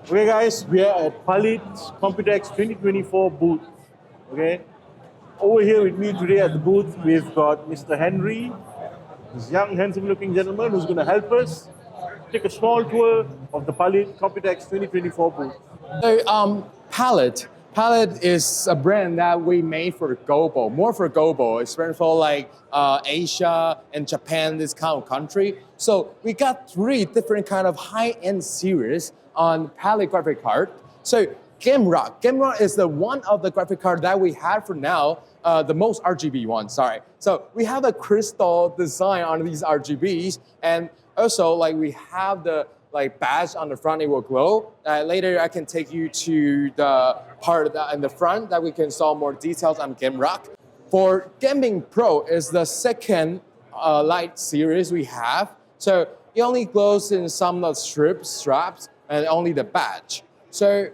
Okay, guys, we are at Palit Computex 2024 booth. Okay, over here with me today at the booth, we've got Mr. Henry, this young, handsome-looking gentleman who's going to help us take a small tour of the Palit Computex 2024 booth. Palit is a brand that we made for global, more for global. It's brand for like Asia and Japan, this kind of country. So we got 3 different kind of high-end series on Palit graphic card. So Gainward is the one of the graphic card that we have for now, the most RGB one, sorry. So we have a crystal design on these RGBs, and also like we have the badge on the front, it will glow. Later I can take you to the part in the front that we can saw more details on Gainward. For Gaming Pro is the second light series we have. So it only glows in some of the straps and only the badge. So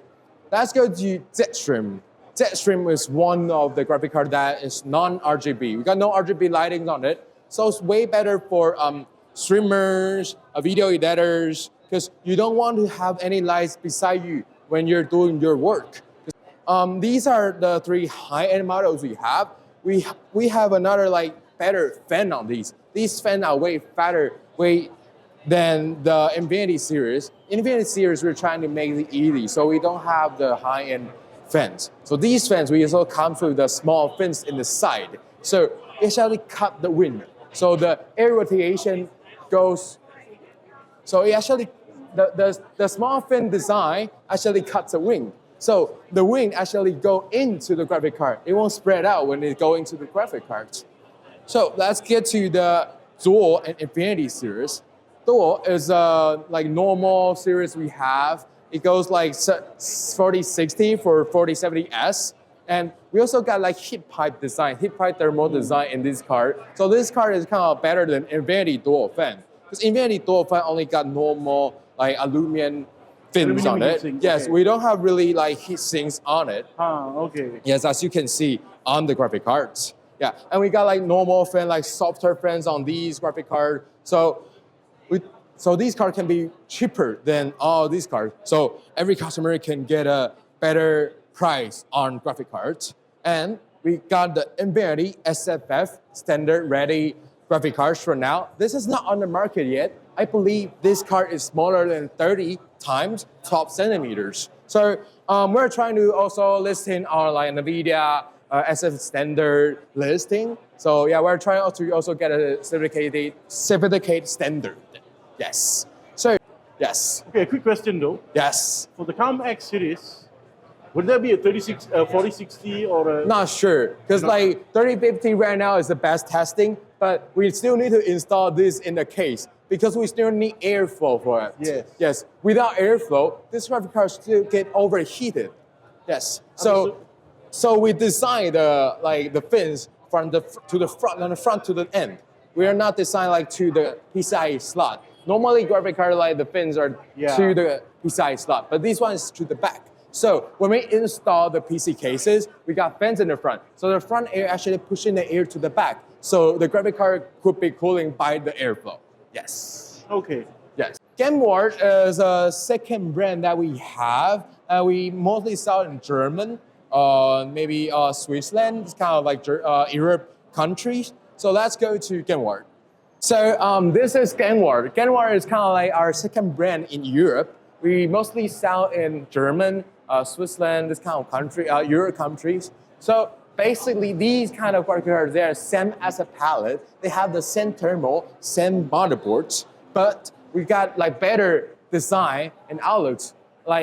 let's go to Jetstream. Jetstream is one of the graphic card that is non-RGB. We got no RGB lighting on it. So it's way better for streamers, video editors, because you don't want to have any lights beside you when you're doing your work. These are the 3 high-end models we have. We have another better fan on these. These fans are way fatter, way than the Infinity series. Infinity series, we're trying to make it easy, so we don't have the high-end fans. So these fans, we also come with the small fins in the side. So it actually cut the wind. So the air rotation goes, so it actually, the small fin design actually cuts the wing. So the wing actually go into the graphic card. It won't spread out when it go into the graphic cards. So let's get to the Dual and Infinity series. Dual is a normal series we have. It goes like 4060 for 4070S. And we also got heat pipe design, heat pipe thermal design in this card. So this card is kind of better than Infinity Dual fan. Because Infinity Dual fan only got normal aluminum fins on it. Yes, okay. We don't have really heat sinks on it. Okay. Yes, as you can see on the graphic cards. Yeah, and we got normal fan, softer fans on these graphic cards. So these cards can be cheaper than all these cards. So every customer can get a better price on graphic cards. And we got the Infinity SFF standard ready graphic cards for now. This is not on the market yet. I believe this card is smaller than 30 times 12 centimeters. So we're trying to also list in our NVIDIA SF standard listing. So yeah, we're trying to also get a certificate standard. Yes. So, yes. Okay, a quick question though. Yes. For the ComX series, would there be a 4060 or a... Not sure, because 3050 right now is the best testing, but we still need to install this in the case because we still need airflow for it. Yes. Yes. Without airflow, this graphic card still get overheated. Yes. So we designed the fins from the front to the end. We are not designed to the PCIe slot. Normally, graphic card the fins are to the PCIe slot, but this one is to the back. So when we install the PC cases, we got fans in the front. So the front air actually pushing the air to the back. So the graphic card could be cooling by the airflow. Yes. Okay. Yes. Gainward is a second brand that we have. We mostly sell in German, maybe Switzerland, it's kind of Europe countries. So let's go to Gainward. So this is Gainward. Gainward is kind of our second brand in Europe. We mostly sell in German, Switzerland, this kind of country, Europe countries. So basically, these kind of graphic cards, they're same as a Palit. They have the same thermal, same motherboards, but we got better design and outlooks.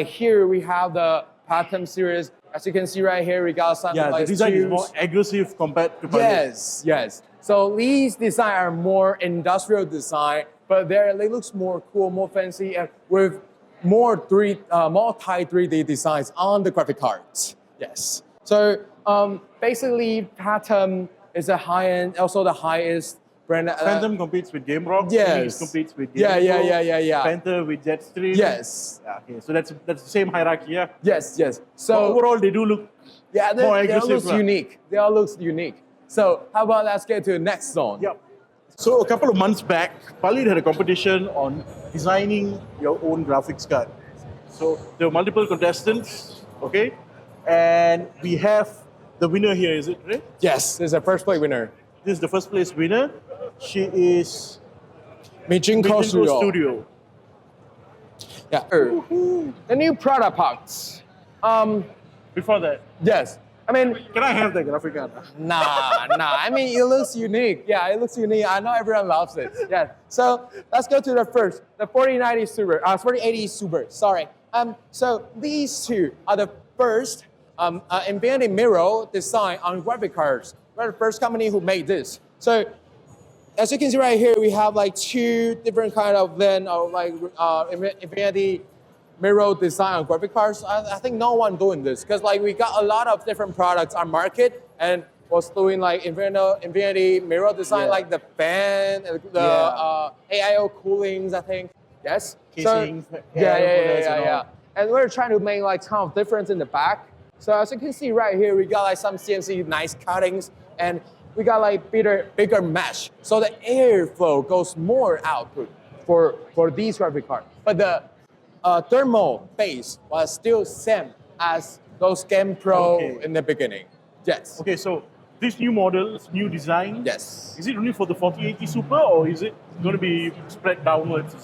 Here we have the Palit series. As you can see right here, we got some the design is more aggressive compared to Palit. Yes, yes. So these design are more industrial design, but they looks more cool, more fancy, and with more multi 3D designs on the graphic cards. Yes. So basically, Palit is a high-end, also the highest brand. Phantom competes with Gainward. Yes. Competes with Yeah. Panther with Jetstream. Yes. Okay, so that's the same hierarchy, yeah. Yes. So but overall, they do look more aggressive. They all unique. They all look unique. So how about let's get to the next zone. Yep. So a couple of months back, Palit had a competition on designing your own graphics card. So there were multiple contestants, okay? And we have the winner here, is it right? Yes, this is the first place winner. This is the first place winner. She is Mijinko Mijinko Studio. Yeah. The new product parts. Before that, Yes. I mean, can I have that graphic card? nah. I mean, it looks unique. Yeah, it looks unique. I know everyone loves it. Yeah. So let's go to the 4090 Super, 4080 Super. Sorry. So these two are the first Infinity Mirror design on graphic cards. We're the first company who made this. So as you can see right here, we have like two different kind of lens of like Infinity Mirror design on graphic cards. I think no one doing this because like we got a lot of different products on market and was doing like Infinity Mirror design, like the fan, the AIO coolings, I think. Yes. Casings, Yeah. And we're trying to make like kind of difference in the back. So as you can see right here, we got like some CNC nice cuttings and we got like bigger mesh. So the airflow goes more output for these graphic cards. But the thermal base was still same as those Game Pro in the beginning. Yes. Okay, so this new model, this new design, Yes. is it only for the 4080 Super or is it going to be spread downwards?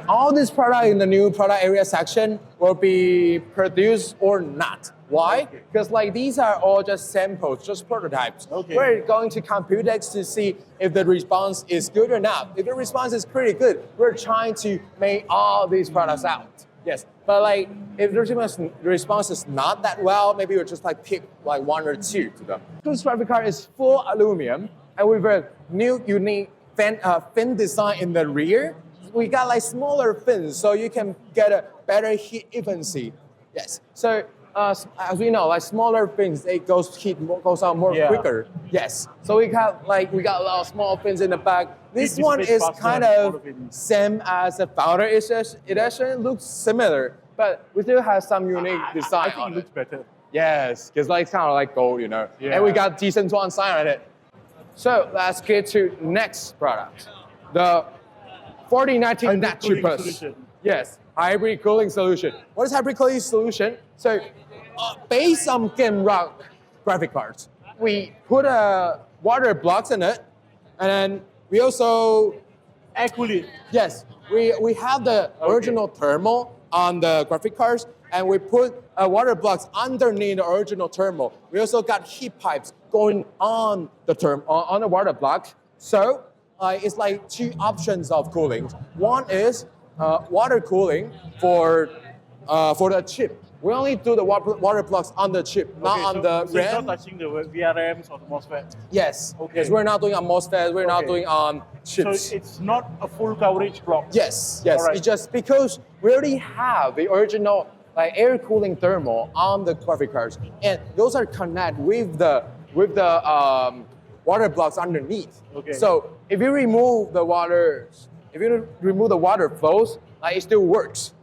All this product in the new product area section will be produced or not. Why? Because like these are all just samples, just prototypes. Okay. We're going to Computex to see if the response is good or not. If the response is pretty good, we're trying to make all these products out. Yes, but like if the response is not that well, maybe we'll just like pick like one or two to them. This graphic card is full aluminum and with a new unique fin design in the rear. We got like smaller fins so you can get a better heat efficiency. Yes, so as we know, like smaller fins, it goes out more quicker. Yes, so we got a lot of small fins in the back. This one is kind of same as the founder edition. It actually looks similar, but we still have some unique design I think it looks better. Yes, because like it's kind of like gold, you know. Yeah. And we got decent one sign on it. So let's get to next product, the 4090 Hybrid Nat cooling Plus. solution. Yes, hybrid cooling solution. What is hybrid cooling solution? So based on Gainward graphic cards, we put water blocks in it, and then we also Air cooling. yes, we have the original thermal on the graphic cards, and we put water blocks underneath the original thermal. We also got heat pipes going on the on the water block. So it's like two options of cooling. One is water cooling for the chip. We only do the water blocks on the chip, not on the so it's RAM. not touching the VRMs or the MOSFET. Yes. Okay. Yes, we're not doing on MOSFET. We're not doing on So chips. it's not a full coverage block. Yes. All right. It's just because we already have the original like air cooling thermal on the graphic cards, and those are connected with the water blocks underneath. Okay. So if you remove the water flows, it still works.